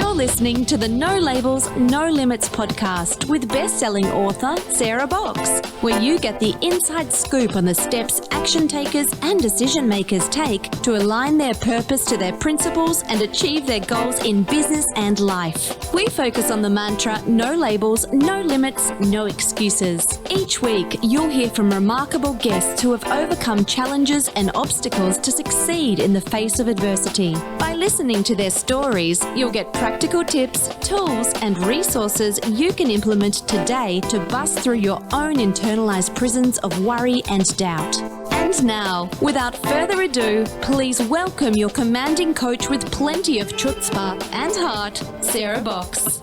You're listening to the No Labels, No Limits podcast with best-selling author Esra Box, where you get the inside scoop on the steps action takers and decision makers take to align their purpose to their principles and achieve their goals in business and life. We focus on the mantra, no labels, no limits, no excuses. Each week, you'll hear from remarkable guests who have overcome challenges and obstacles to succeed in the face of adversity. By listening to their stories, you'll get practical tips, tools, and resources you can implement today to bust through your own internalized prisons of worry and doubt. And now, without further ado, please welcome your commanding coach with plenty of chutzpah and heart, Esra Box.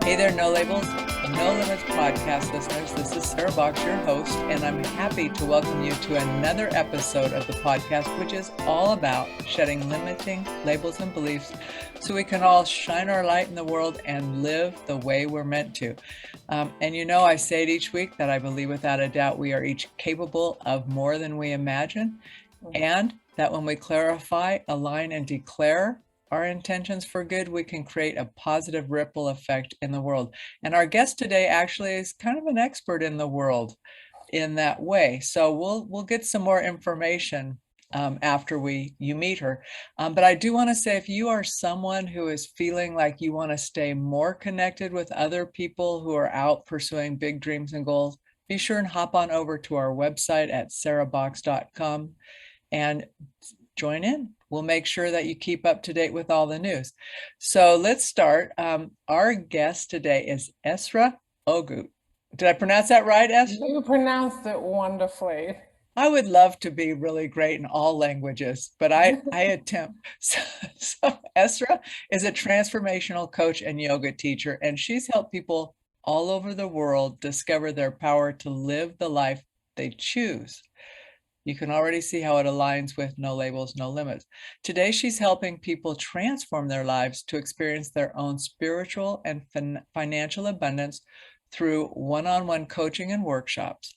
Hey there, No Labels, No Limits podcast listeners. This is Esra Box, your host, and I'm happy to welcome you to another episode of the podcast, which is all about shedding limiting labels and beliefs so we can all shine our light in the world and live the way we're meant to. And you know, I say it each week that I believe without a doubt we are each capable of more than we imagine, and that when we clarify, align, and declare our intentions for good, we can create a positive ripple effect in the world. And our guest today actually is kind of an expert in the world in that way. So we'll get some more information after you meet her. But I do want to say, if you are someone who is feeling like you want to stay more connected with other people who are out pursuing big dreams and goals, be sure and hop on over to our website at esrabox.com and join in. We'll make sure that you keep up to date with all the news. So let's start. Our guest today is Esra Ogut. Did I pronounce that right, Esra? You pronounced it wonderfully. I would love to be really great in all languages, but I attempt. So Esra is a transformational coach and yoga teacher, and she's helped people all over the world discover their power to live the life they choose. You can already see how it aligns with No Labels, No Limits. Today, she's helping people transform their lives to experience their own spiritual and financial abundance through one-on-one coaching and workshops.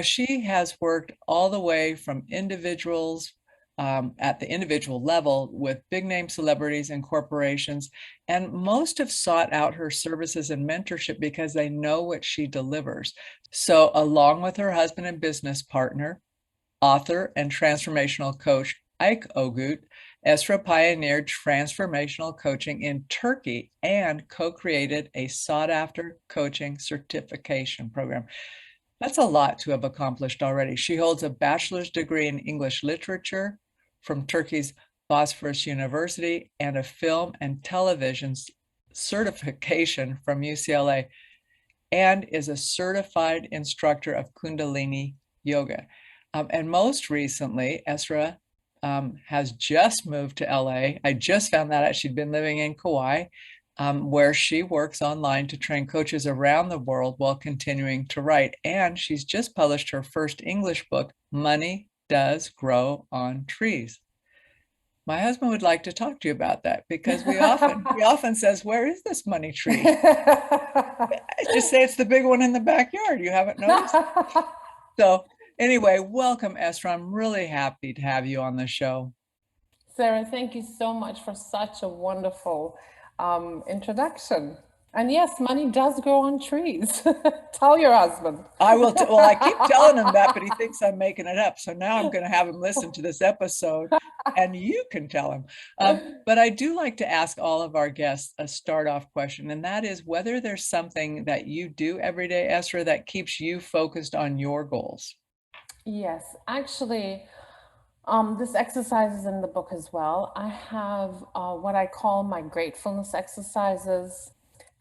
She has worked all the way from individuals at the individual level with big name celebrities and corporations, and most have sought out her services and mentorship because they know what she delivers. So along with her husband and business partner, author and transformational coach Aykut Ogut, Esra pioneered transformational coaching in Turkey and co-created a sought-after coaching certification program. That's a lot to have accomplished already. She holds a bachelor's degree in English literature from Turkey's Bosphorus University and a film and television certification from UCLA, and is a certified instructor of kundalini yoga. And most recently, Esra has just moved to LA. I just found that out. She'd been living in Kauai, where she works online to train coaches around the world while continuing to write. And she's just published her first English book, Money Does Grow on Trees. My husband would like to talk to you about that because he often says, "Where is this money tree?" I just say it's the big one in the backyard. You haven't noticed? So anyway, welcome, Esra. I'm really happy to have you on the show. Sarah, thank you so much for such a wonderful introduction. And yes, money does grow on trees. Tell your husband. I will. Well, I keep telling him that, but he thinks I'm making it up. So now I'm going to have him listen to this episode, and you can tell him. But I do like to ask all of our guests a start-off question, and that is whether there's something that you do every day, Esra, that keeps you focused on your goals. Yes, actually, this exercise is in the book as well. I have what I call my gratefulness exercises,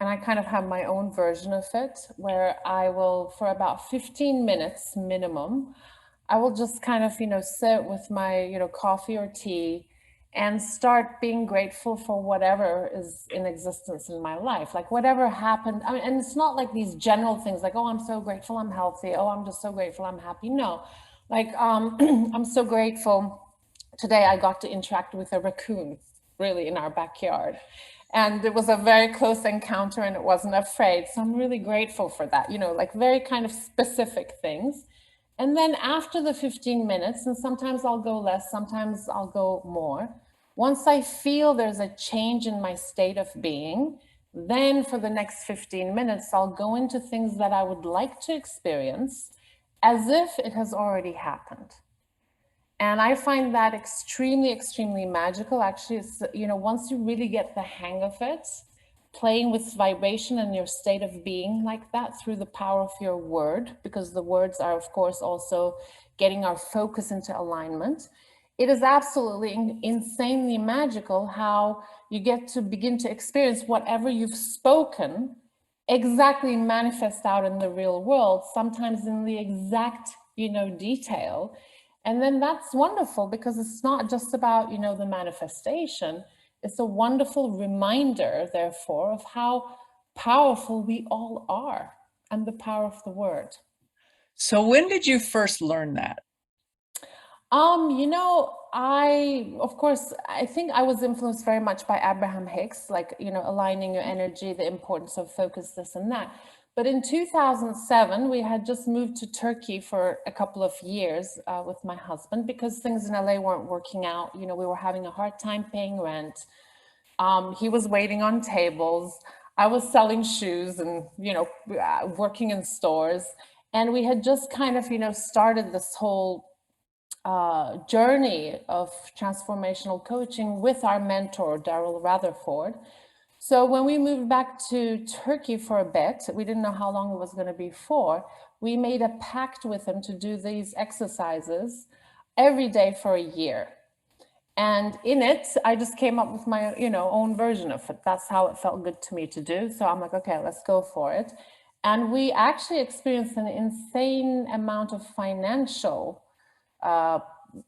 and I kind of have my own version of it where I will, for about 15 minutes minimum, I will just kind of, sit with my, coffee or tea and start being grateful for whatever is in existence in my life, like whatever happened. I mean, and it's not like these general things like, oh, I'm so grateful I'm healthy. Oh, I'm just so grateful I'm happy. No, like I'm so grateful. Today I got to interact with a raccoon really in our backyard. And it was a very close encounter and it wasn't afraid. So I'm really grateful for that, like very kind of specific things. And then after the 15 minutes, and sometimes I'll go less, sometimes I'll go more, Once I feel there's a change in my state of being, then for the next 15 minutes, I'll go into things that I would like to experience as if it has already happened. And I find that extremely, extremely magical. Actually, it's, you know, once you really get the hang of it, playing with vibration and your state of being like that through the power of your word, because the words are, of course, also getting our focus into alignment. It is absolutely insanely magical how you get to begin to experience whatever you've spoken exactly manifest out in the real world, sometimes in the exact, you know, detail. And then that's wonderful because it's not just about, you know, the manifestation. It's a wonderful reminder, therefore, of how powerful we all are and the power of the word. So when did you first learn that? You know, of course, I think I was influenced very much by Abraham Hicks, like, you know, aligning your energy, the importance of focus, this and that. But in 2007, we had just moved to Turkey for a couple of years with my husband because things in LA weren't working out. You know, we were having a hard time paying rent. He was waiting on tables. I was selling shoes and, you know, working in stores. And we had just kind of, you know, started this whole journey of transformational coaching with our mentor, Daryl Rutherford. So when we moved back to Turkey for a bit, we didn't know how long it was going to be for. We made a pact with him to do these exercises every day for a year. And in it, I just came up with my, you know, own version of it. That's how it felt good to me to do. So I'm like, okay, let's go for it. And we actually experienced an insane amount of financial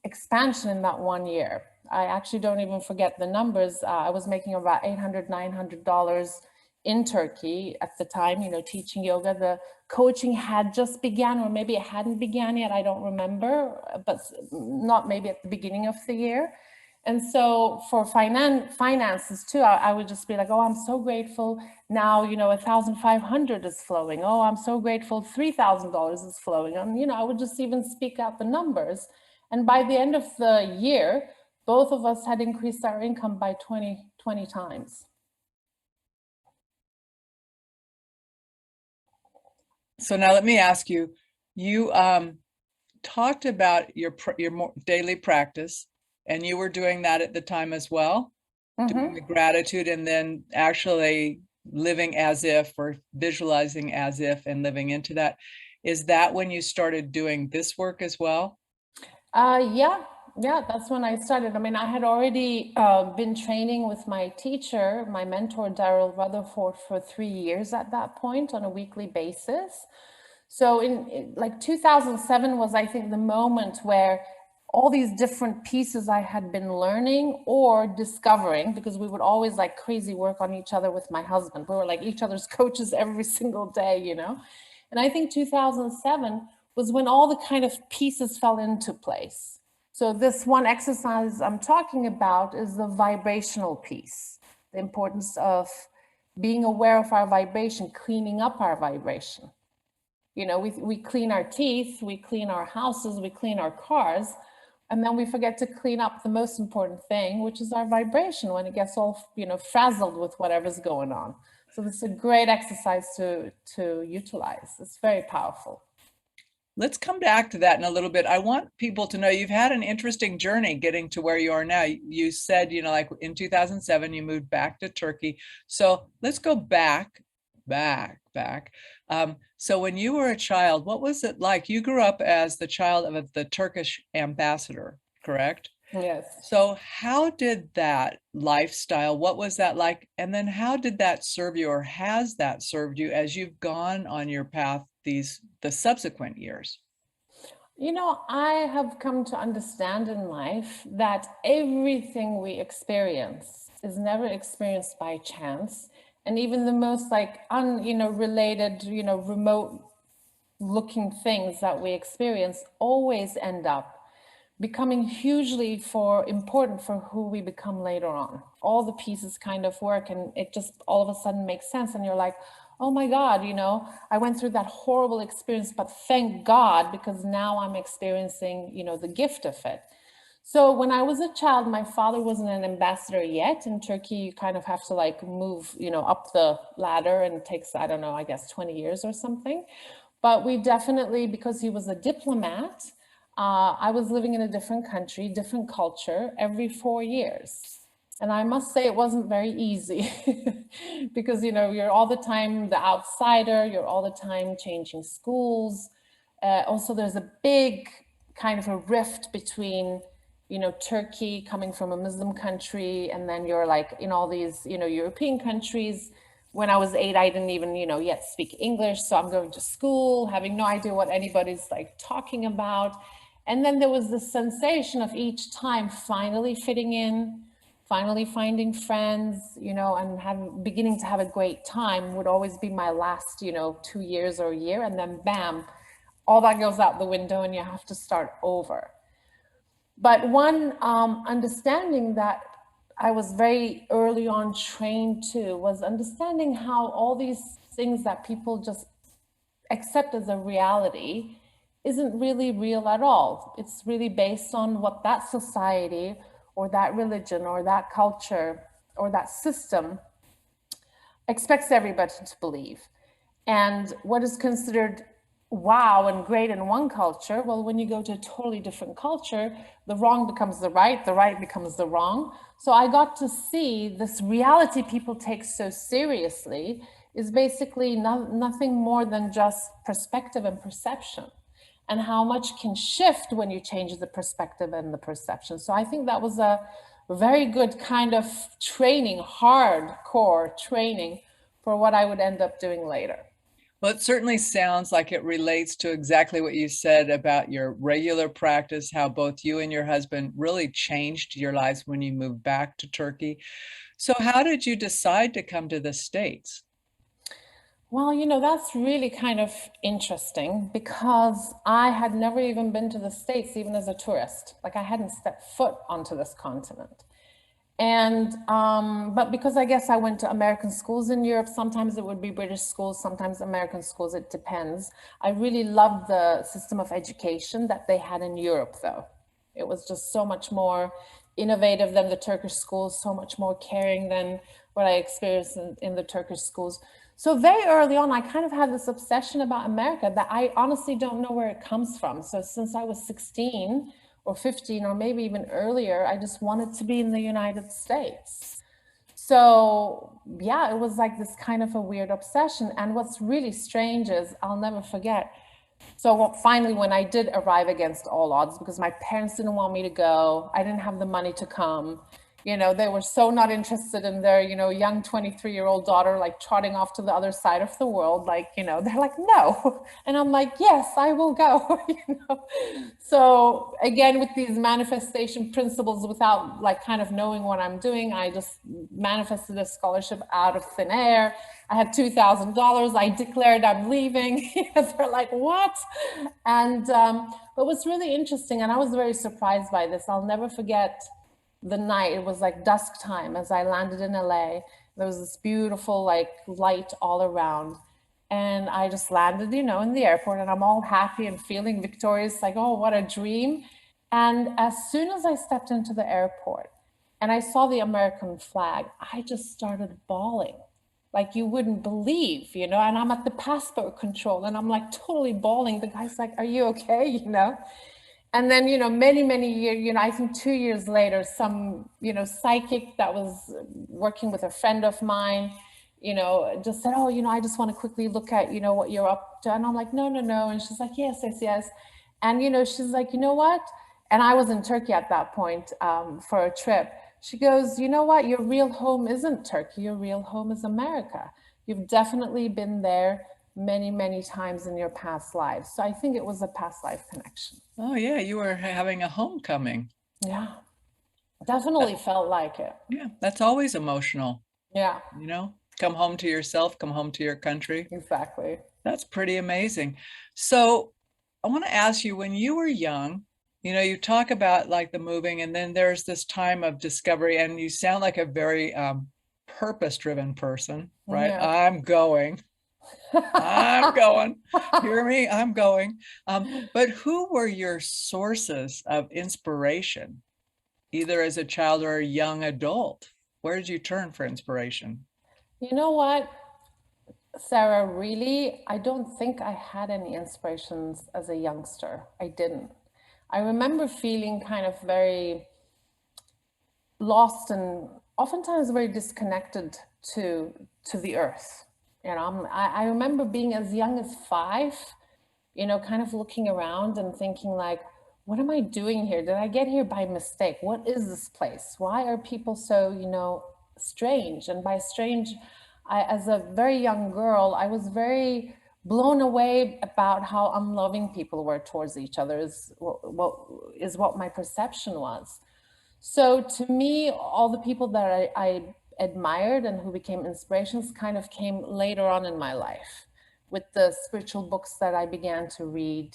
expansion in that 1 year. I actually don't even forget the numbers. I was making about $800, $900 in Turkey at the time, you know, teaching yoga. The coaching had just began, or maybe it hadn't began yet. I don't remember, but not maybe at the beginning of the year. And so for finances too, I would just be like, oh, I'm so grateful. Now, you know, 1,500 is flowing. Oh, I'm so grateful. $3,000 is flowing. And, you know, I would just even speak out the numbers. And by the end of the year, both of us had increased our income by 20 times. So now let me ask you, you talked about your daily practice, and you were doing that at the time as well, doing the gratitude and then actually living as if, or visualizing as if and living into that. Is that when you started doing this work as well? Yeah, that's when I started. I mean, I had already been training with my teacher, my mentor, Daryl Rutherford, for 3 years at that point on a weekly basis. So in like 2007 was, I think, the moment where all these different pieces I had been learning or discovering, because we would always like crazy work on each other with my husband. We were like each other's coaches every single day, you know? And I think 2007 was when all the kind of pieces fell into place. So this one exercise I'm talking about is the vibrational piece, the importance of being aware of our vibration, cleaning up our vibration. You know, we clean our teeth, we clean our houses, we clean our cars, and then we forget to clean up the most important thing, which is our vibration when it gets all, you know, frazzled with whatever's going on. So this is a great exercise to utilize. It's very powerful. Let's come back to that in a little bit. I want people to know you've had an interesting journey getting to where you are now. You said, you know, like in 2007, you moved back to Turkey. So let's go back. So when you were a child, what was it like? You grew up as the child of the Turkish ambassador, correct? Yes. So how did that lifestyle, what was that like? And then how did that serve you, or has that served you as you've gone on your path the subsequent years? You know, I have come to understand in life that everything we experience is never experienced by chance. And even the most like related, you know, remote looking things that we experience always end up becoming hugely important for who we become later on. All the pieces kind of work, and it just all of a sudden makes sense. And you're like, oh my God, you know, I went through that horrible experience, but thank God, because now I'm experiencing, you know, the gift of it. So when I was a child, my father wasn't an ambassador yet. In Turkey, you kind of have to like move, up the ladder, and it takes, I don't know, I guess 20 years or something. But we definitely, because he was a diplomat, I was living in a different country, different culture every 4 years. And I must say it wasn't very easy because, you're all the time the outsider, you're all the time changing schools. Also, there's a big kind of a rift between, Turkey coming from a Muslim country, and then you're like in all these, European countries. When I was 8, I didn't even, yet speak English. So I'm going to school, having no idea what anybody's like talking about. And then there was this sensation of each time finally fitting in, finally finding friends, and beginning to have a great time would always be my last, 2 years or a year. And then bam, all that goes out the window and you have to start over. But one understanding that I was very early on trained to was understanding how all these things that people just accept as a reality isn't really real at all. It's really based on what that society or that religion or that culture or that system expects everybody to believe. And what is considered wow and great in one culture, well, when you go to a totally different culture, the wrong becomes the right becomes the wrong. So I got to see this reality people take so seriously is basically nothing more than just perspective and perception, and how much can shift when you change the perspective and the perception. So I think that was a very good kind of training, hardcore training for what I would end up doing later. Well, it certainly sounds like it relates to exactly what you said about your regular practice, how both you and your husband really changed your lives when you moved back to Turkey. So how did you decide to come to the States? Well, that's really kind of interesting because I had never even been to the States, even as a tourist. Like I hadn't stepped foot onto this continent. And, but because I guess I went to American schools in Europe, sometimes it would be British schools, sometimes American schools, it depends. I really loved the system of education that they had in Europe though. It was just so much more innovative than the Turkish schools, so much more caring than what I experienced in the Turkish schools. So very early on, I kind of had this obsession about America that I honestly don't know where it comes from. So since I was 16, or 15, or maybe even earlier, I just wanted to be in the United States. So yeah, it was like this kind of a weird obsession. And what's really strange is, I'll never forget. So finally, when I did arrive against all odds, because my parents didn't want me to go, I didn't have the money to come. They were so not interested in their, young 23-year-old daughter, like trotting off to the other side of the world. Like, they're like, no. And I'm like, yes, I will go, So again, with these manifestation principles, without like kind of knowing what I'm doing, I just manifested a scholarship out of thin air. I had $2,000. I declared I'm leaving. They're like, what? And, but what's really interesting, and I was very surprised by this, I'll never forget the night. It was like dusk time as I landed in LA. There was this beautiful like light all around, and I just landed, in the airport, and I'm all happy and feeling victorious, like, oh, what a dream. And as soon as I stepped into the airport and I saw the American flag, I just started bawling like you wouldn't believe, and I'm at the passport control and I'm like totally bawling. The guy's like, are you okay? And then, many, many years, I think 2 years later, some, psychic that was working with a friend of mine, just said, oh, I just want to quickly look at, what you're up to. And I'm like, no, no, no. And she's like, yes, yes, yes. And, she's like, you know what? And I was in Turkey at that point for a trip. She goes, you know what? Your real home isn't Turkey. Your real home is America. You've definitely been there many, many times in your past lives. So I think it was a past life connection. Oh yeah, you were having a homecoming. Yeah, definitely felt like it. Yeah, that's always emotional. Yeah. Come home to yourself, come home to your country. Exactly. That's pretty amazing. So I want to ask you, when you were young, you talk about like the moving, and then there's this time of discovery, and you sound like a very purpose-driven person, right? Yeah. I'm going. I'm going. Hear me? I'm going. But who were your sources of inspiration either as a child or a young adult? Where did you turn for inspiration? You know what, Sarah, really, I don't think I had any inspirations as a youngster. I didn't. I remember feeling kind of very lost and oftentimes very disconnected to the earth. You know, I remember being as young as 5, you know, kind of looking around and thinking like, what am I doing here? Did I get here by mistake? What is this place? Why are people so, you know, strange? And by strange, as a very young girl, I was very blown away about how unloving people were towards each other is what my perception was. So to me, all the people that I admired and who became inspirations kind of came later on in my life with the spiritual books that I began to read,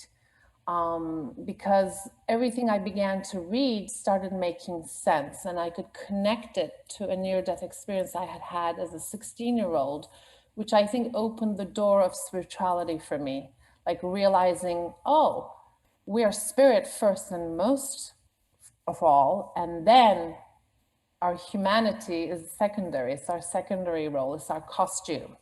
because everything I began to read started making sense, and I could connect it to a near-death experience I had had as a 16-year-old, which I think opened the door of spirituality for me, like realizing, oh, we are spirit first and most of all, and then our humanity is secondary. It's our secondary role. It's our costume.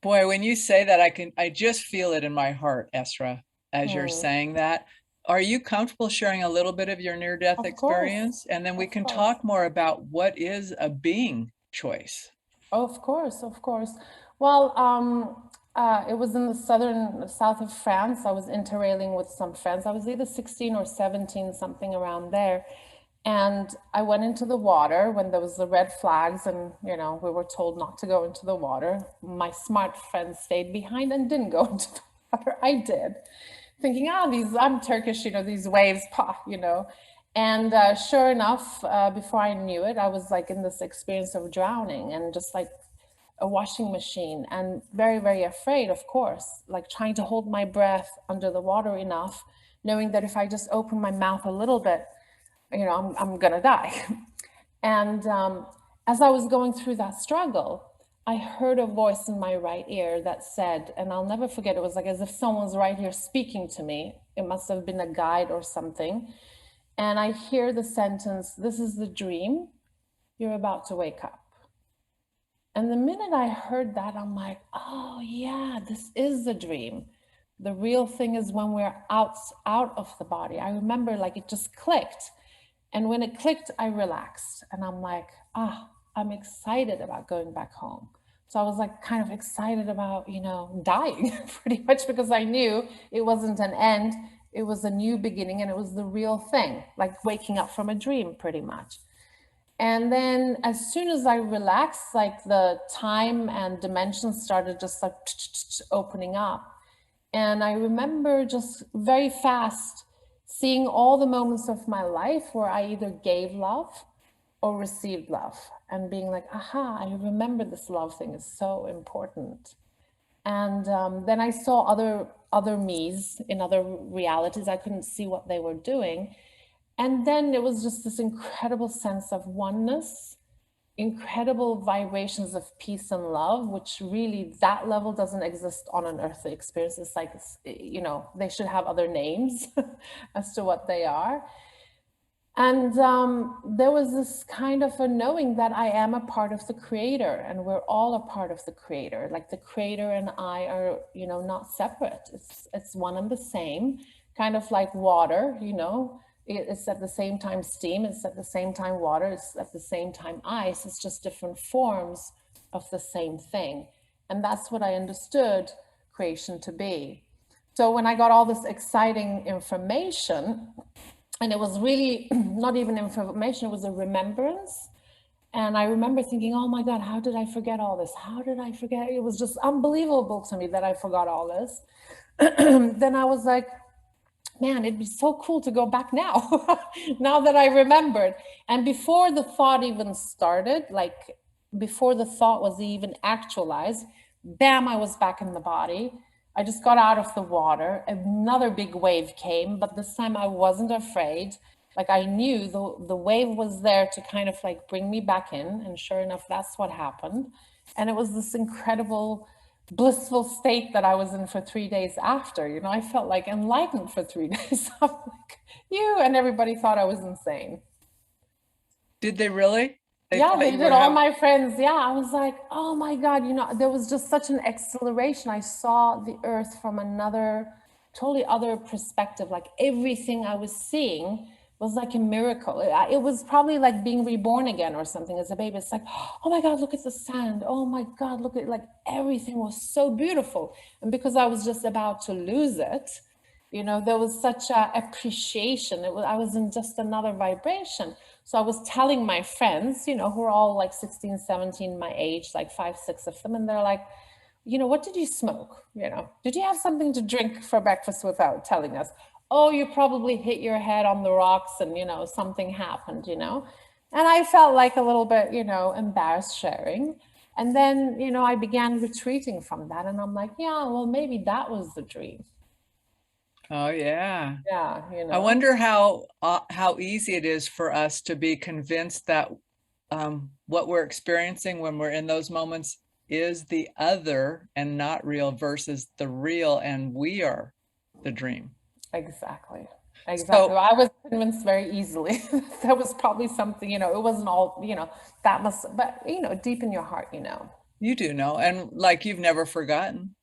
Boy, when you say that, I just feel it in my heart, Esra, as you're saying that. Are you comfortable sharing a little bit of your near-death experience? And then we can talk more about what is a being choice. Of course, of course. Well, it was in the south of France. I was interrailing with some friends. I was either 16 or 17, something around there. And I went into the water when there was the red flags and, you know, we were told not to go into the water. My smart friends stayed behind and didn't go into the water. I did, thinking, I'm Turkish, you know, these waves, you know. And sure enough, before I knew it, I was like in this experience of drowning and just like a washing machine, and very, very afraid, of course, like trying to hold my breath under the water enough, knowing that if I just open my mouth a little bit, you know, I'm gonna die. And as I was going through that struggle, I heard a voice in my right ear that said, and I'll never forget, it was like as if someone's right here speaking to me. It must have been a guide or something. And I hear the sentence, "This is the dream, you're about to wake up." And the minute I heard that, I'm like, oh yeah, this is the dream. The real thing is when we're out of the body. I remember like it just clicked. And when it clicked, I relaxed. And I'm like, I'm excited about going back home. So I was like kind of excited about, you know, dying pretty much, because I knew it wasn't an end. It was a new beginning, and it was the real thing, like waking up from a dream pretty much. And then as soon as I relaxed, like the time and dimensions started just like opening up. And I remember just very fast seeing all the moments of my life where I either gave love or received love, and being like, aha, I remember this love thing is so important. And then I saw other me's in other realities. I couldn't see what they were doing. And then it was just this incredible sense of oneness, incredible vibrations of peace and love, which really, that level doesn't exist on an earthly experience. It's like, you know, they should have other names as to what they are. And there was this kind of a knowing that I am a part of the creator, and we're all a part of the creator. Like the creator and I are, you know, not separate. It's one and the same, kind of like water, you know. It's at the same time steam, it's at the same time water, it's at the same time ice. It's just different forms of the same thing. And that's what I understood creation to be. So when I got all this exciting information, and it was really not even information, it was a remembrance. And I remember thinking, oh my God, how did I forget all this? How did I forget? It was just unbelievable to me that I forgot all this. Then I was like, man, it'd be so cool to go back now, now that I remembered. And before the thought even started, like before the thought was even actualized, bam, I was back in the body. I just got out of the water. Another big wave came, but this time I wasn't afraid. Like I knew the wave was there to kind of like bring me back in. And sure enough, that's what happened. And it was this incredible blissful state that I was in for 3 days after. You know, I felt like enlightened for 3 days. I'm like, and everybody thought I was insane. Did they really? Yeah, thought they you did. were All having, my friends. Yeah, I was like, oh my God, there was just such an acceleration. I saw the earth from another, totally other perspective. Like everything I was seeing was like a miracle. It was probably like being reborn again or something as a baby. It's like, oh my God, look at the sand. Oh my God, look at, like, everything was so beautiful. And because I was just about to lose it, there was such a appreciation. I was in just another vibration. So I was telling my friends, who are all like 16, 17, my age, like 5, 6 of them. And they're like, what did you smoke? Did you have something to drink for breakfast without telling us? Oh, you probably hit your head on the rocks and, something happened, And I felt like a little bit, embarrassed sharing. And then, I began retreating from that. And I'm like, yeah, well, maybe that was the dream. oh yeah. Yeah, I wonder how easy it is for us to be convinced that what we're experiencing when we're in those moments is the other and not real versus the real, and we are the dream. Exactly. So, I was convinced very easily. That was probably something, it wasn't all, that must, but, deep in your heart, you do know, and like you've never forgotten.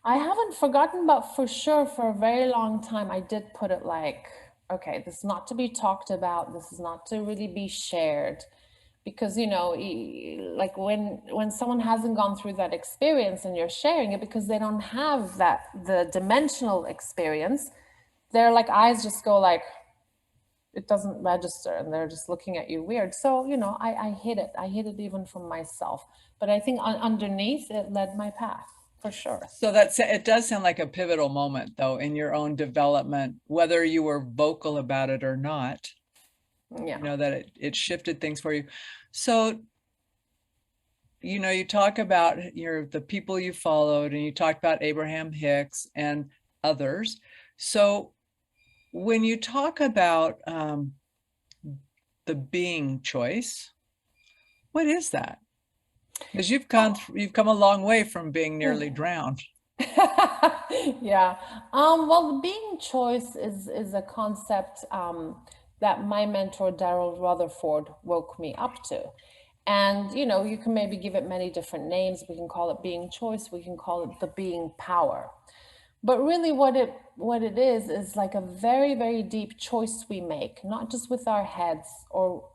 I haven't forgotten, but for sure, for a very long time, I did put it like, okay, this is not to be talked about. This is not to really be shared. Because, like when someone hasn't gone through that experience and you're sharing it because they don't have the dimensional experience, their like eyes just go like, it doesn't register, and they're just looking at you weird. So, I hid it. I hid it even from myself. But I think underneath it led my path. For sure. So it does sound like a pivotal moment, though, in your own development, whether you were vocal about it or not. Yeah. That it shifted things for you. So, you talk about the people you followed, and you talked about Abraham Hicks and others. So, when you talk about the being choice, what is that? Because you've come a long way from being nearly drowned. Yeah. Well, the being choice is a concept that my mentor Daryl Rutherford woke me up to. And you can maybe give it many different names. We can call it being choice. We can call it the being power. But really, what it is like a very, very deep choice we make, not just with our heads or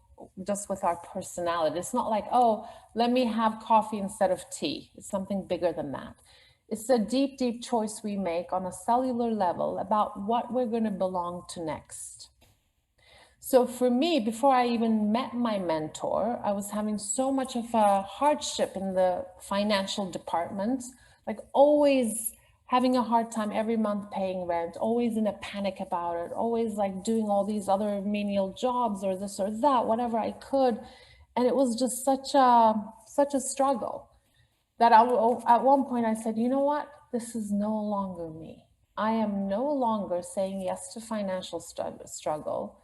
just with our personality. It's not like, oh, let me have coffee instead of tea. It's something bigger than that. It's a deep, deep choice we make on a cellular level about what we're going to belong to next. So for me, before I even met my mentor, I was having so much of a hardship in the financial department, like always having a hard time every month paying rent, always in a panic about it, always like doing all these other menial jobs or this or that, whatever I could. And it was just such a struggle that at one point I said, you know what? This is no longer me. I am no longer saying yes to financial struggle.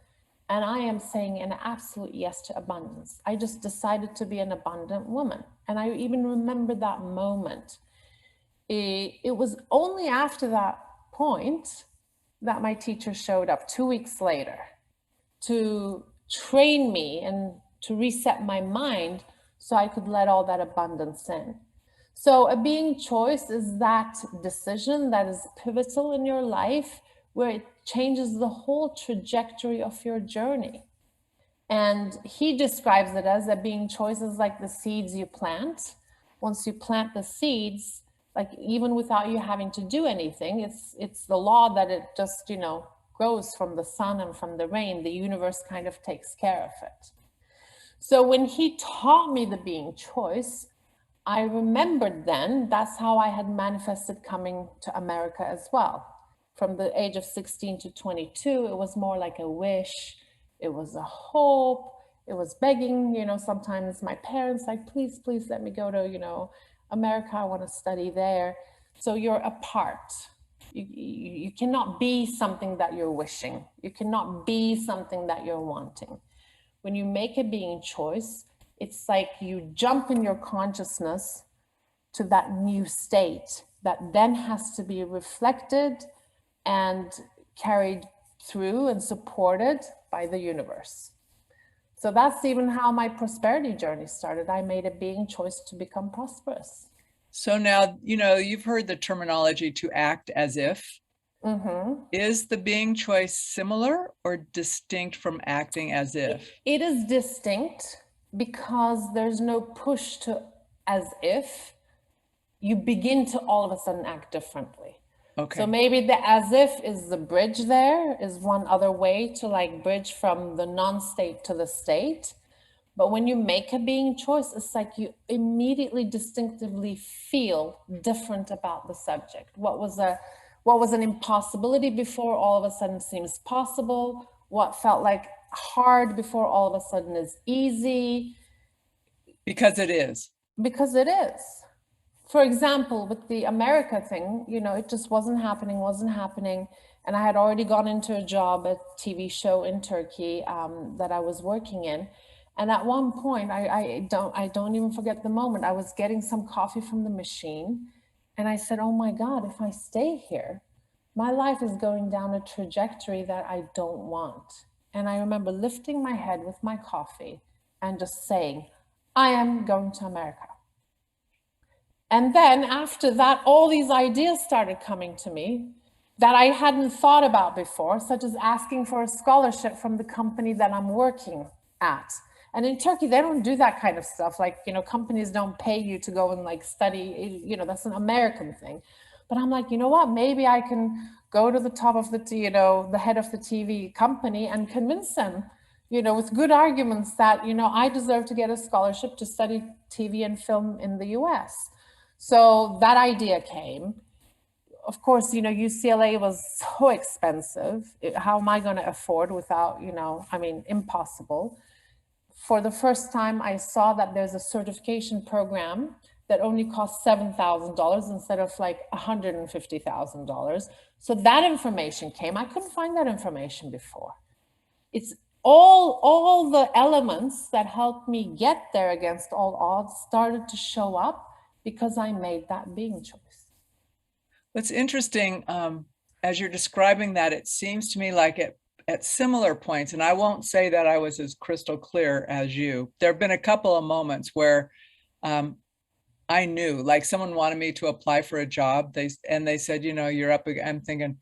And I am saying an absolute yes to abundance. I just decided to be an abundant woman. And I even remember that moment. It was only after that point that my teacher showed up 2 weeks later to train me and to reset my mind so I could let all that abundance in. So a being choice is that decision that is pivotal in your life where it changes the whole trajectory of your journey. And he describes it as that being choice is like the seeds you plant. Once you plant the seeds, like even without you having to do anything, it's the law that it just, grows from the sun and from the rain. The universe kind of takes care of it. So when he taught me the being choice, I remembered then that's how I had manifested coming to America as well. From the age of 16 to 22, it was more like a wish. It was a hope. It was begging, sometimes my parents like, please, please let me go to, America. I want to study there. So you're apart. You cannot be something that you're wishing. You cannot be something that you're wanting. When you make a being choice, it's like you jump in your consciousness to that new state that then has to be reflected and carried through and supported by the universe. So that's even how my prosperity journey started. I made a being choice to become prosperous. So now, you've heard the terminology to act as if. Mm-hmm. Is the being choice similar or distinct from acting as if? It is distinct because there's no push to as if. You begin to all of a sudden act differently. Okay. So maybe the as if is the bridge. There is one other way to like bridge from the non-state to the state. But when you make a being choice, it's like you immediately distinctively feel different about the subject. What was an impossibility before all of a sudden seems possible. What felt like hard before all of a sudden is easy. Because it is. Because it is. For example, with the America thing, it just wasn't happening. And I had already gone into a job, a TV show in Turkey that I was working in. And at one point, I don't even forget the moment, I was getting some coffee from the machine. And I said, oh my God, if I stay here, my life is going down a trajectory that I don't want. And I remember lifting my head with my coffee and just saying, I am going to America. And then after that, all these ideas started coming to me that I hadn't thought about before, such as asking for a scholarship from the company that I'm working at. And in Turkey, they don't do that kind of stuff. Like, companies don't pay you to go and like study, that's an American thing. But I'm like, you know what, maybe I can go to the top of the head of the TV company and convince them, with good arguments that, I deserve to get a scholarship to study TV and film in the US. So that idea came. Of course, UCLA was so expensive. How am I going to afford without, impossible. For the first time, I saw that there's a certification program that only costs $7,000 instead of like $150,000. So that information came. I couldn't find that information before. It's all the elements that helped me get there against all odds started to show up because I made that being choice. What's interesting, as you're describing that, it seems to me like at similar points, and I won't say that I was as crystal clear as you, there have been a couple of moments where I knew, like someone wanted me to apply for a job, they said, you're up, I'm thinking,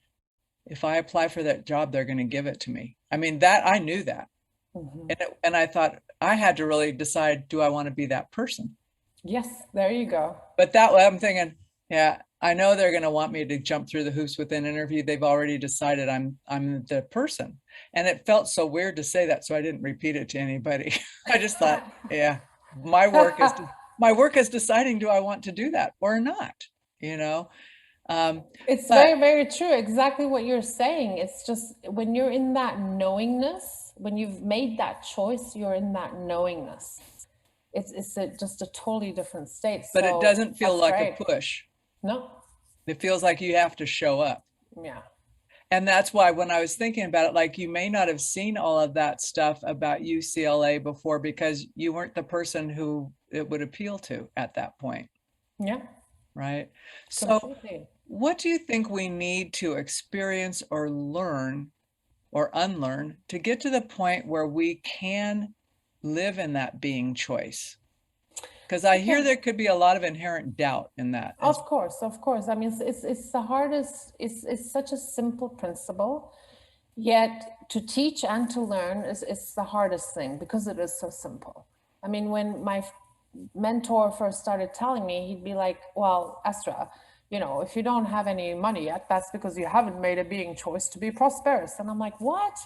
if I apply for that job, they're going to give it to me. I mean, I knew that. Mm-hmm. And I thought I had to really decide, do I want to be that person? Yes, there you go. But that way I'm thinking, yeah, I know they're going to want me to jump through the hoops with an interview. They've already decided I'm the person. And it felt so weird to say that, so I didn't repeat it to anybody. I just thought, yeah, my work is deciding, do I want to do that or not? It's very, very true. Exactly what you're saying. It's just when you're in that knowingness, when you've made that choice, you're in that knowingness. It's just a totally different state. But it doesn't feel like a push. No. It feels like you have to show up. Yeah. And that's why when I was thinking about it, like you may not have seen all of that stuff about UCLA before because you weren't the person who it would appeal to at that point. Yeah. Right. Completely. So what do you think we need to experience or learn or unlearn to get to the point where we can live in that being choice? Because I hear there could be a lot of inherent doubt in that. Of course. I mean, it's the hardest. It's such a simple principle, yet to teach and to learn is the hardest thing because it is so simple. I mean, when my mentor first started telling me, he'd be like, well, Esra, if you don't have any money yet, that's because you haven't made a being choice to be prosperous. And I'm like, what?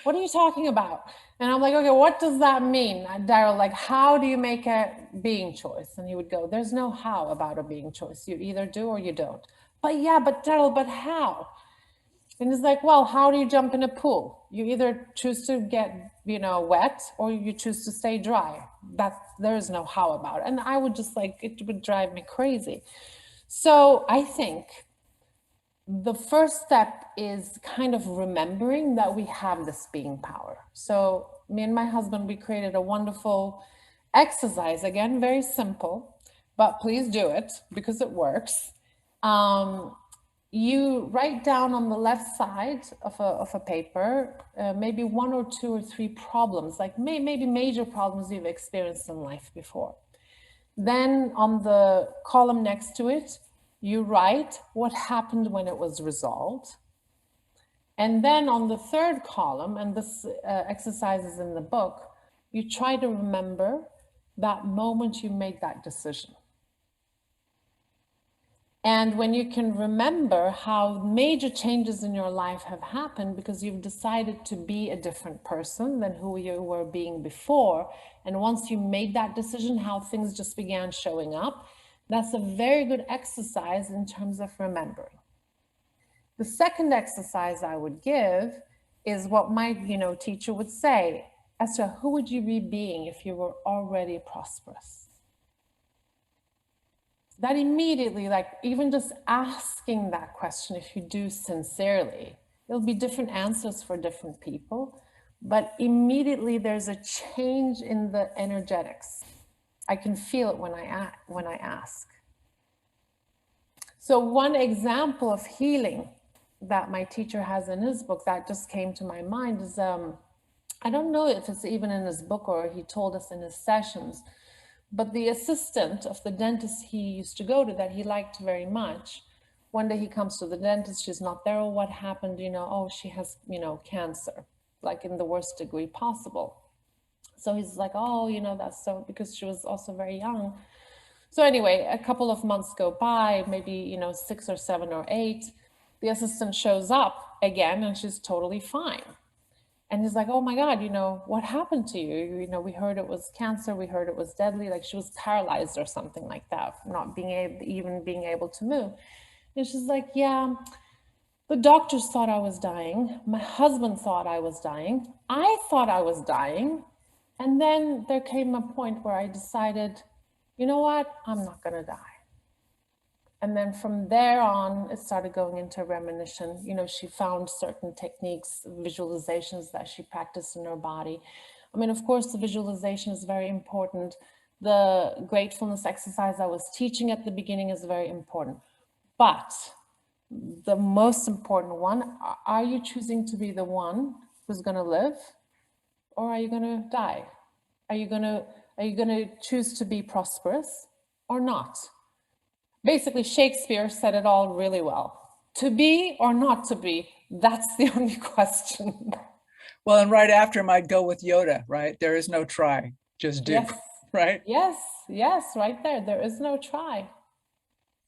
What are you talking about? And I'm like, okay, what does that mean? Daryl, like, how do you make a being choice? And he would go, there's no how about a being choice. You either do or you don't. But Daryl, but how? And it's like, well, how do you jump in a pool? You either choose to get, wet or you choose to stay dry. There is no how about it. And I would just it would drive me crazy. So I think the first step is kind of remembering that we have this being power. So me and my husband, we created a wonderful exercise, again, very simple, but please do it because it works. you write down on the left side of a paper, maybe 1 or 2 or 3 problems, like maybe major problems you've experienced in life before. Then on the column next to it, you write what happened when it was resolved. And then on the third column, and this exercise is in the book, you try to remember that moment you made that decision. And when you can remember how major changes in your life have happened because you've decided to be a different person than who you were being before, and once you made that decision, how things just began showing up, that's a very good exercise in terms of remembering. The second exercise I would give is what my teacher would say, Esra, who would you be being if you were already prosperous? That immediately, like even just asking that question, if you do sincerely, there'll be different answers for different people, but immediately there's a change in the energetics. I can feel it when I ask. So one example of healing that my teacher has in his book that just came to my mind is, I don't know if it's even in his book or he told us in his sessions, but the assistant of the dentist he used to go to that he liked very much, one day he comes to the dentist, she's not there, oh, what happened, oh, she has, cancer, like in the worst degree possible. So he's like, oh, that's so, because she was also very young. So anyway, a couple of months go by, maybe, 6 or 7 or 8, the assistant shows up again and she's totally fine. And he's like, oh my God, what happened to you? We heard it was cancer. We heard it was deadly. Like she was paralyzed or something like that, not being able to move. And she's like, yeah, the doctors thought I was dying. My husband thought I was dying. I thought I was dying. And then there came a point where I decided, you know what? I'm not going to die. And then from there on, it started going into reminiscence. She found certain techniques, visualizations that she practiced in her body. I mean, of course, the visualization is very important. The gratefulness exercise I was teaching at the beginning is very important. But the most important one, are you choosing to be the one who's going to live, or are you going to die? Are you going to choose to be prosperous or not? Basically, Shakespeare said it all really well. To be or not to be, that's the only question. Well, and right after him, I'd go with Yoda, right? There is no try, just do, yes. Right? Yes, right there. There is no try.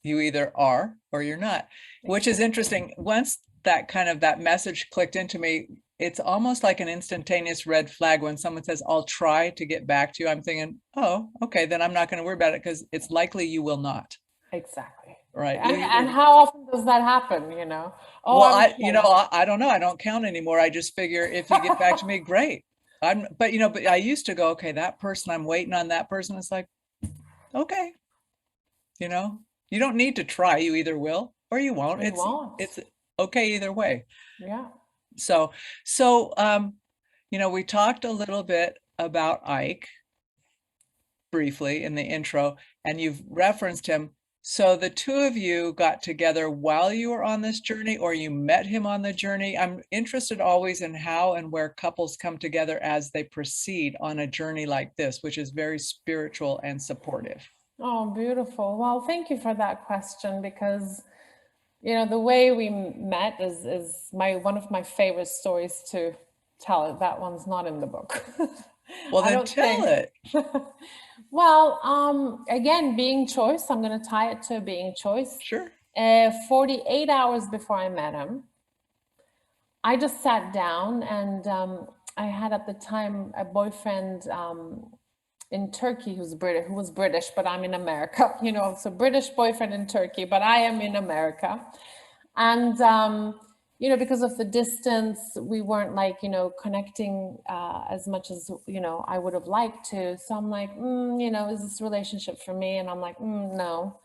You either are or you're not, which is interesting. Once that message clicked into me, it's almost like an instantaneous red flag when someone says, I'll try to get back to you. I'm thinking, oh, okay, then I'm not going to worry about it because it's likely you will not. Exactly. Right. And how often does that happen, Oh, well, I don't know. I don't count anymore. I just figure if you get back to me, great. But I used to go, okay, that person, I'm waiting on that person. It's like, okay, you don't need to try. You either will or you won't. It's okay either way. Yeah. So, we talked a little bit about Ike briefly in the intro, and you've referenced him. So the two of you got together while you were on this journey, or you met him on the journey? I'm interested always in how and where couples come together as they proceed on a journey like this, which is very spiritual and supportive. Oh, beautiful. Well, thank you for that question, because the way we met is one of my favorite stories to tell. That one's not in the book. Well, then tell it. Well, again, being choice, I'm going to tie it to being choice. Sure. 48 hours before I met him, I just sat down, and I had at the time a boyfriend in Turkey who was British, but I'm in America, so British boyfriend in Turkey, but I am in America. And, because of the distance, we weren't connecting as much as, I would have liked to. So I'm like, is this relationship for me? And I'm like, no.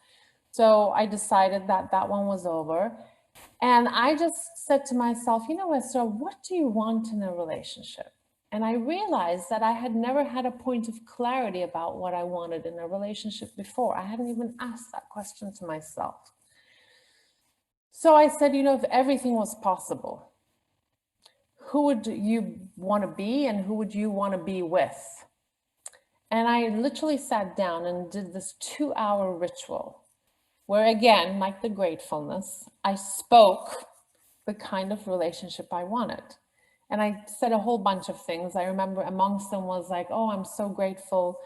So I decided that one was over. And I just said to myself, Esra, what do you want in a relationship? And I realized that I had never had a point of clarity about what I wanted in a relationship before. I hadn't even asked that question to myself. So I said, if everything was possible, who would you want to be and who would you want to be with? And I literally sat down and did this 2-hour ritual where, again, like the gratefulness, I spoke the kind of relationship I wanted. And I said a whole bunch of things. I remember amongst them was like, oh, I'm so grateful,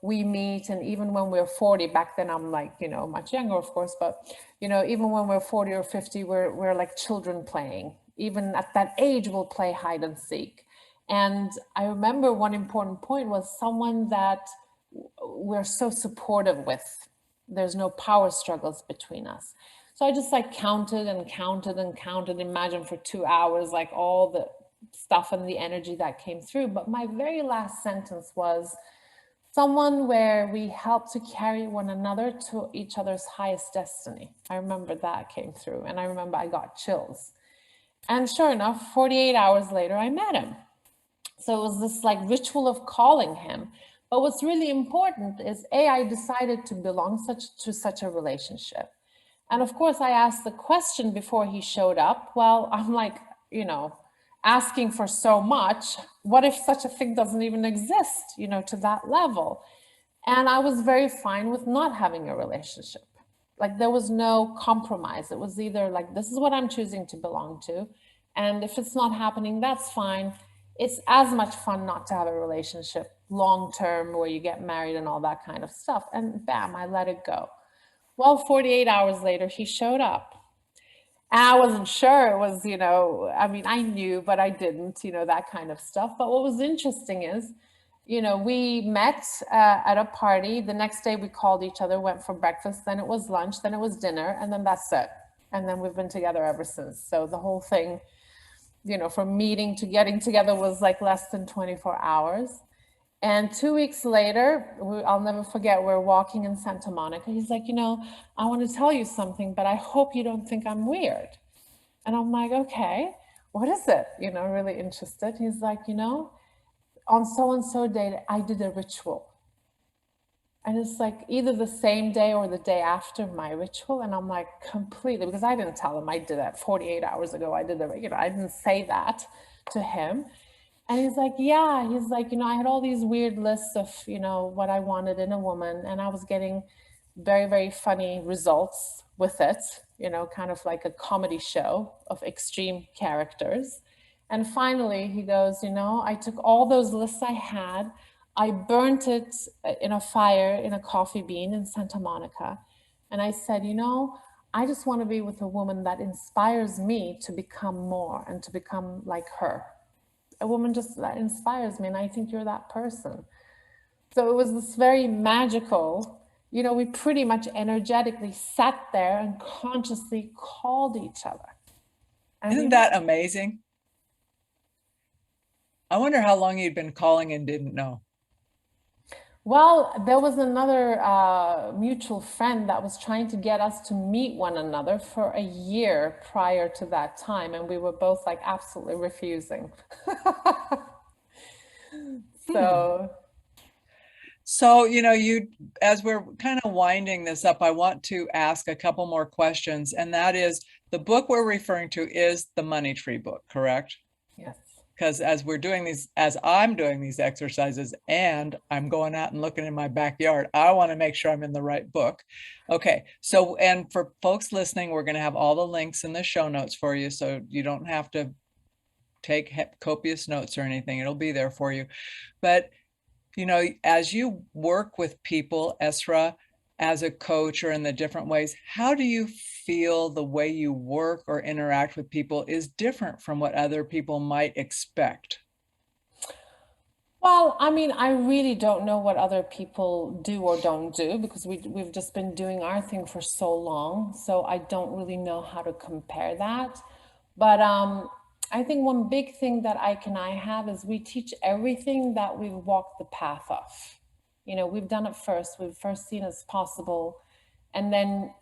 we meet. And even when we're 40, back then I'm like, much younger, of course, but, even when we're 40 or 50, we're like children playing. Even at that age, we'll play hide and seek. And I remember one important point was someone that we're so supportive with. There's no power struggles between us. So I just like counted and counted and counted, imagine for 2 hours, like all the stuff and the energy that came through. But my very last sentence was someone where we help to carry one another to each other's highest destiny. I remember that came through, and I remember I got chills. And sure enough, 48 hours later, I met him. So it was this like ritual of calling him. But what's really important is I decided to belong to such a relationship. And of course, I asked the question before he showed up. Well, I'm like, asking for so much. What if such a thing doesn't even exist, to that level? And I was very fine with not having a relationship. Like there was no compromise. It was either like, this is what I'm choosing to belong to. And if it's not happening, that's fine. It's as much fun not to have a relationship long-term where you get married and all that kind of stuff. And bam, I let it go. Well, 48 hours later, he showed up. And I wasn't sure it was, I knew, but I didn't, that kind of stuff. But what was interesting is, we met at a party. The next day we called each other, went for breakfast, then it was lunch, then it was dinner, and then that's it. And then we've been together ever since. So the whole thing, from meeting to getting together was like less than 24 hours. And 2 weeks later, I'll never forget, we're walking in Santa Monica. He's like, I want to tell you something, but I hope you don't think I'm weird. And I'm like, okay, what is it? Really interested. He's like, on so-and-so day, I did a ritual. And it's like either the same day or the day after my ritual. And I'm like, completely, because I didn't tell him I did that 48 hours ago. I did it, I didn't say that to him. And he's like, yeah, he's like, I had all these weird lists of, what I wanted in a woman. And I was getting very, very funny results with it, kind of like a comedy show of extreme characters. And finally he goes, I took all those lists I had, I burnt it in a fire in a coffee bean in Santa Monica. And I said, I just want to be with a woman that inspires me to become more and to become like her. A woman just that inspires me, and I think you're that person. So it was this very magical, we pretty much energetically sat there and consciously called each other. And Isn't that amazing? I wonder how long you'd been calling and didn't know. Well, there was another mutual friend that was trying to get us to meet one another for a year prior to that time. And we were both like absolutely refusing. So, you, as we're kind of winding this up, I want to ask a couple more questions. And that is, the book we're referring to is the Money Tree book, correct? Yes. Because as I'm doing these exercises and I'm going out and looking in my backyard, I want to make sure I'm in the right book. Okay. So, and for folks listening, we're going to have all the links in the show notes for you. So you don't have to take copious notes or anything. It'll be there for you. But, as you work with people, Esra, as a coach or in the different ways, how do you feel the way you work or interact with people is different from what other people might expect? Well, I really don't know what other people do or don't do because we've just been doing our thing for so long. So I don't really know how to compare that. But I think one big thing that I have is we teach everything that we've walked the path of. We've done it first. We've first seen as possible, and then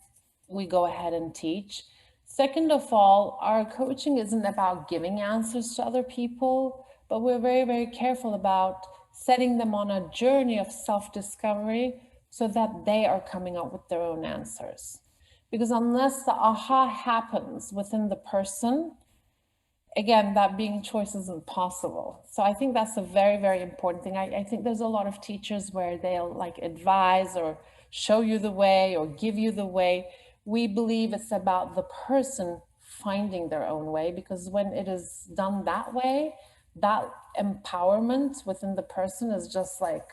we go ahead and teach. Second of all, our coaching isn't about giving answers to other people, but we're very, very careful about setting them on a journey of self-discovery so that they are coming up with their own answers. Because unless the aha happens within the person, again, that being choice isn't possible. So I think that's a very, very important thing. I think there's a lot of teachers where they'll like advise or show you the way or give you the way. We believe it's about the person finding their own way, because when it is done that way, that empowerment within the person is just like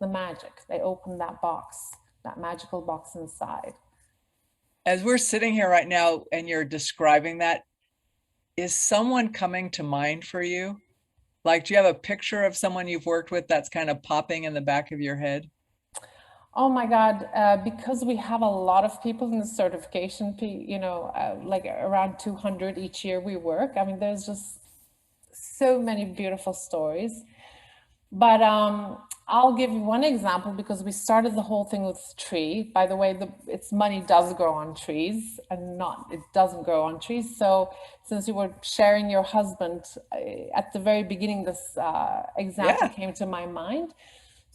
the magic. They open that box, that magical box inside. As we're sitting here right now and you're describing that, is someone coming to mind for you? Like, do you have a picture of someone you've worked with that's kind of popping in the back of your head? Oh my God, because we have a lot of people in the certification, like around 200 each year we work. I mean, there's just so many beautiful stories. But I'll give you one example, because we started the whole thing with tree. By the way, its money does grow on trees, and it doesn't grow on trees. So since you were sharing your husband, at the very beginning, this example came to my mind.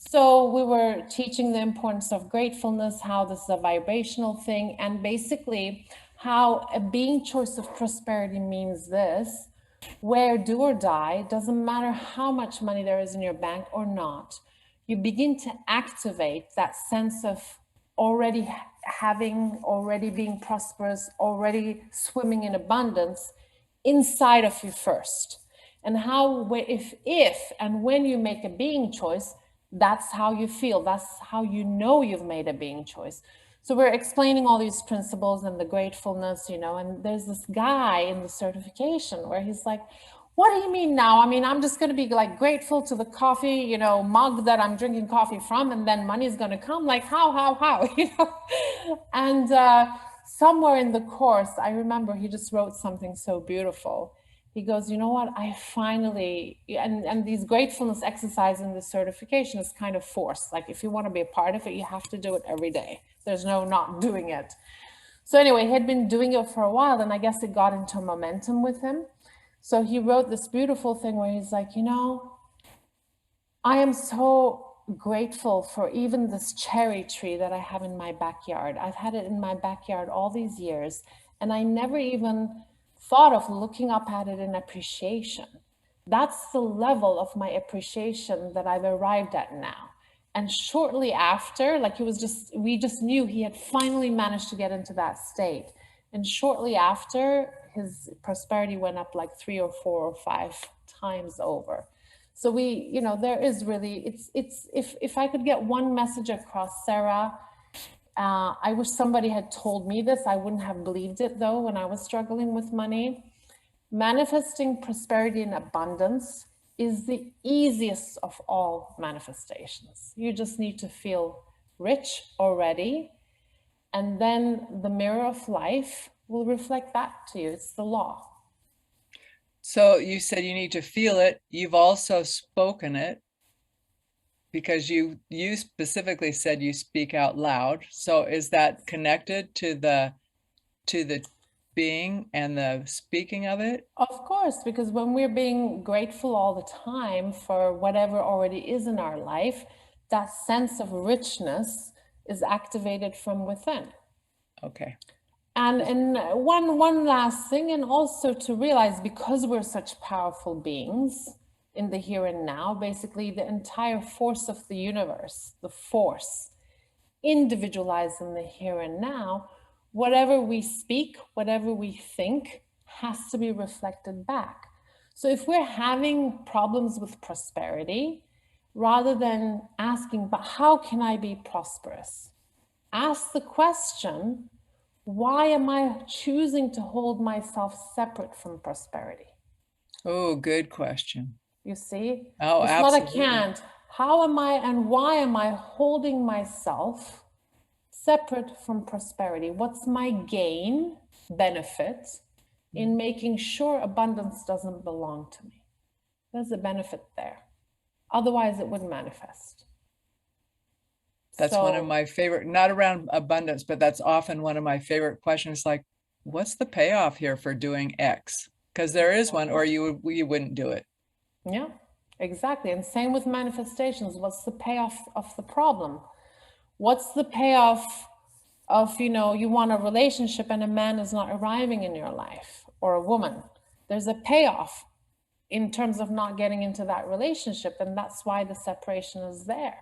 So we were teaching the importance of gratefulness, how this is a vibrational thing, and basically how a being choice of prosperity means this: where do or die, doesn't matter how much money there is in your bank or not, you begin to activate that sense of already having, already being prosperous, already swimming in abundance inside of you first. And how, if and when you make a being choice, that's how you feel. That's how you know you've made a being choice. So we're explaining all these principles and the gratefulness, and there's this guy in the certification where he's like, what do you mean now? I mean, I'm just going to be like grateful to the coffee, mug that I'm drinking coffee from, and then money is going to come. Like, how, And somewhere in the course, I remember he just wrote something so beautiful. He goes, you know what, I finally, and these gratefulness exercise in the certification is kind of forced. Like, if you want to be a part of it, you have to do it every day. There's no not doing it. So anyway, he had been doing it for a while, and I guess it got into momentum with him. So he wrote this beautiful thing where he's like, I am so grateful for even this cherry tree that I have in my backyard. I've had it in my backyard all these years, and I never even thought of looking up at it in appreciation. That's the level of my appreciation that I've arrived at now. And shortly after, like we just knew he had finally managed to get into that state. And shortly after, his prosperity went up like 3 or 4 or 5 times over. So there is really, if I could get one message across, Sarah, I wish somebody had told me this. I wouldn't have believed it though when I was struggling with money. Manifesting prosperity and abundance is the easiest of all manifestations. You just need to feel rich already, and then the mirror of life will reflect that to you. It's the law. So you said you need to feel it. You've also spoken it, because you specifically said you speak out loud. So is that connected to the being and the speaking of it? Of course, because when we're being grateful all the time for whatever already is in our life, that sense of richness is activated from within. Okay. And one last thing, and also to realize, because we're such powerful beings in the here and now, basically the entire force of the universe, the force individualized in the here and now, whatever we speak, whatever we think has to be reflected back. So if we're having problems with prosperity, rather than asking, but how can I be prosperous? Ask the question, why am I choosing to hold myself separate from prosperity? Oh, good question. You see? Oh, it's absolutely. not a can't. How am I and why am I holding myself separate from prosperity? What's my gain, benefit in making sure abundance doesn't belong to me? There's a benefit there. Otherwise, it wouldn't manifest. That's one of my favorite, not around abundance, but that's often one of my favorite questions. Like, what's the payoff here for doing X? Because there is one, or you wouldn't do it. Yeah, exactly. And same with manifestations. What's the payoff of the problem? What's the payoff of, you want a relationship and a man is not arriving in your life, or a woman. There's a payoff in terms of not getting into that relationship, and that's why the separation is there.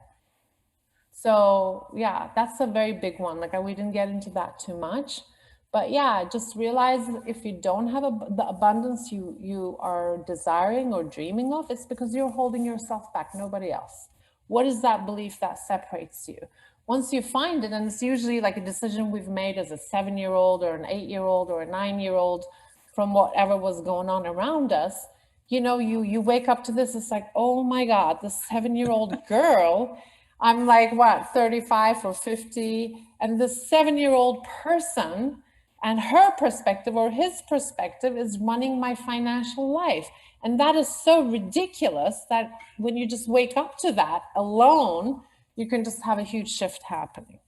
So yeah, that's a very big one. Like, we didn't get into that too much, but yeah, just realize if you don't have the abundance you are desiring or dreaming of, it's because you're holding yourself back, nobody else. What is that belief that separates you? Once you find it, and it's usually like a decision we've made as a 7-year-old or an 8-year-old or a 9-year-old from whatever was going on around us, you wake up to this, it's like, oh my God, this 7-year-old girl, I'm like, what, 35 or 50, and this 7-year-old person and her perspective or his perspective is running my financial life. And that is so ridiculous that when you just wake up to that alone, you can just have a huge shift happening.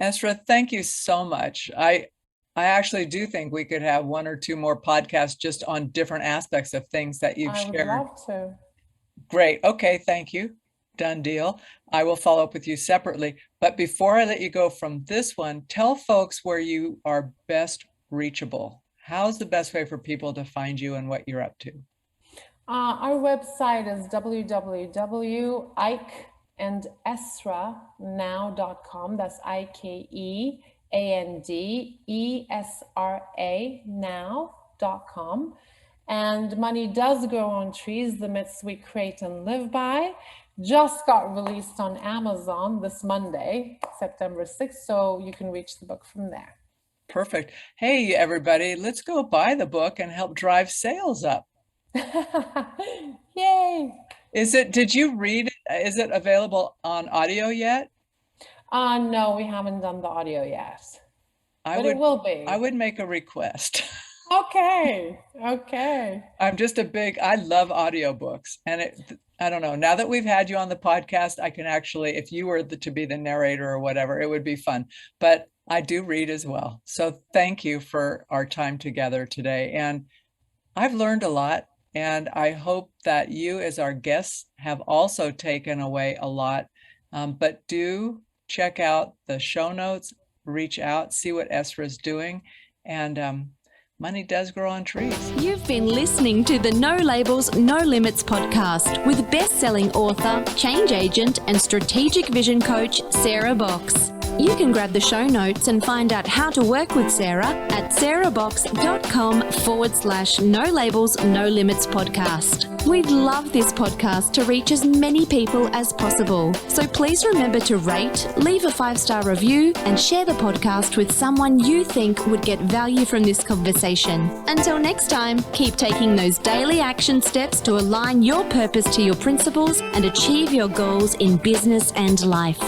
Esra, thank you so much. I actually do think we could have 1 or 2 more podcasts just on different aspects of things that you've shared. I would love to. Great. Okay, thank you. Done deal. I will follow up with you separately. But before I let you go from this one, tell folks where you are best reachable. How's the best way for people to find you and what you're up to? Our website is www.ikeandesranow.com. That's IKEANDESRA now.com. And Money Does Grow on Trees, the Myths We Create and Live By, just got released on Amazon this Monday, September 6th. So you can reach the book from there. Perfect. Hey, everybody, let's go buy the book and help drive sales up. Yay. Did you read it? Is it available on audio yet? No, we haven't done the audio yet. It will be. I would make a request. Okay. I'm just I love audiobooks. And I don't know, now that we've had you on the podcast, I can actually, if you were to be the narrator or whatever, it would be fun. But I do read as well. So thank you for our time together today. And I've learned a lot. And I hope that you as our guests have also taken away a lot. But do check out the show notes, reach out, see what Esra's doing. And money does grow on trees. You've been listening to the No Labels, No Limits podcast with best-selling author, change agent, and strategic vision coach, Esra Box. You can grab the show notes and find out how to work with Sarah at sarahbox.com/No Labels, No Limits podcast. We'd love this podcast to reach as many people as possible. So please remember to rate, leave a 5-star review, and share the podcast with someone you think would get value from this conversation. Until next time, keep taking those daily action steps to align your purpose to your principles and achieve your goals in business and life.